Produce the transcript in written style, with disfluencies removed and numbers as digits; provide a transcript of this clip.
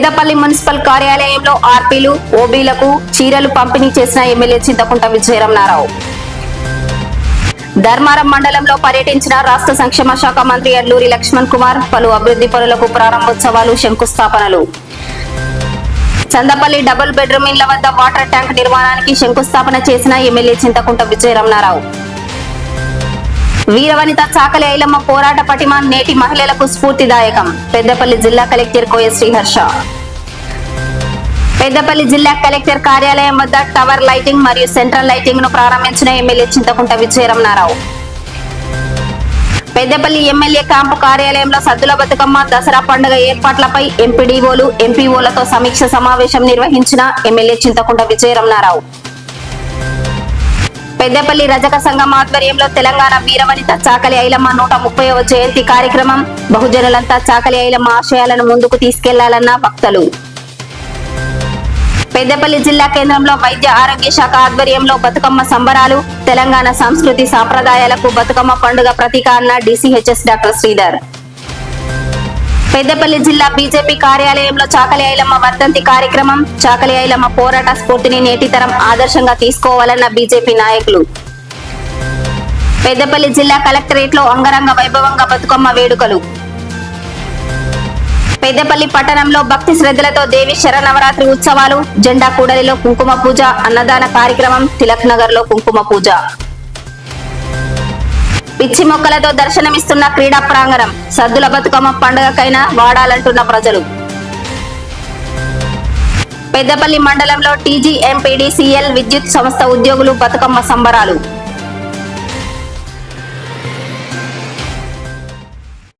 Peddapalli municipal కార్యాలయంలో ఆర్పీలు ఓబీలకు చీరలు పంపిణీ చేసిన ఎమ్మెల్యే చింతకుంట విజయరామనారావు. ధర్మారం మండలంలో పర్యటించిన రాష్ట్ర సంక్షేమ శాఖ మంత్రి అల్లూరి లక్ష్మణ్ కుమార్ పలు అభివృద్ధి పనులకు ప్రారంభోత్సవాలు, శంకుస్థాపనలు. చందపల్లి డబుల్ బెడ్రూమ్ ఇళ్ల వద్ద వాటర్ ట్యాంక్ నిర్మాణానికి శంకుస్థాపన చేసిన ఎమ్మెల్యే చింతకుంట విజయరామనారావు. వీరవనిత చాకలి ఐలమ్మ పోరాట పటిమ నేటి మహిళలకు స్ఫూర్తిదాయకం. పెద్దపల్లి జిల్లా కలెక్టర్ కోయ శ్రీహర్ష. పెద్దపల్లి జిల్లా కలెక్టర్ కార్యాలయం వద్ద టవర్ లైటింగ్ మరియు సెంట్రల్ లైటింగ్ ను ప్రారంభించిన MLA Chinthakunta Vijayaramanarao. Peddapalli MLA camp కార్యాలయంలో సద్దుల బతుకమ్మ దసరా పండుగ ఏర్పాట్లపై ఎంపీడీఓలు, ఎంపీఓలతో సమీక్ష సమావేశం నిర్వహించిన ఎమ్మెల్యే చింతకుంట విజయరామనారావు. పెద్దపల్లి రజక సంఘం ఆధ్వర్యంలో తెలంగాణ వీరవనిత చాకలి ఐలమ్మ 130వ జయంతి కార్యక్రమం. బహుజనులంతా చాకలి ఐలమ్మ ఆశయాలను ముందుకు తీసుకెళ్లాలన్న వక్తలు. పెద్దపల్లి జిల్లా కేంద్రంలో వైద్య ఆరోగ్య శాఖ ఆధ్వర్యంలో బతుకమ్మ సంబరాలు. తెలంగాణ సంస్కృతి సాంప్రదాయాలకు బతుకమ్మ పండుగ ప్రతీక అన్న డీసీహెచ్ఎస్ డాక్టర్ శ్రీధర్. పెద్దపల్లి జిల్లా బీజేపీ కార్యాలయంలో చాకలి ఐలమ్మ వర్ధంతి కార్యక్రమం. చాకలి ఐలమ్మ పోరాట స్ఫూర్తిని నేటి తరం ఆదర్శంగా తీసుకోవాలన్న బీజేపీ నాయకులు. పెద్దపల్లి జిల్లా కలెక్టరేట్ లో అంగరంగ వైభవంగా బతుకమ్మ వేడుకలు. పెద్దపల్లి పట్టణంలో భక్తి శ్రద్ధలతో దేవి శరనవరాత్రి ఉత్సవాలు. జెండా కూడలిలో కుంకుమ పూజ, అన్నదాన కార్యక్రమం. తిలక్ నగర్ లో కుంకుమ పూజ. పిచ్చి మొక్కలతో దర్శనమిస్తున్న క్రీడా ప్రాంగణం. సద్దుల బతుకమ్మ పండుగకైనా వాడాలంటున్న ప్రజలు. పెద్దపల్లి మండలంలో టీజీఎంపీడీసీఎల్ విద్యుత్ సంస్థ ఉద్యోగులు బతుకమ్మ సంబరాలు.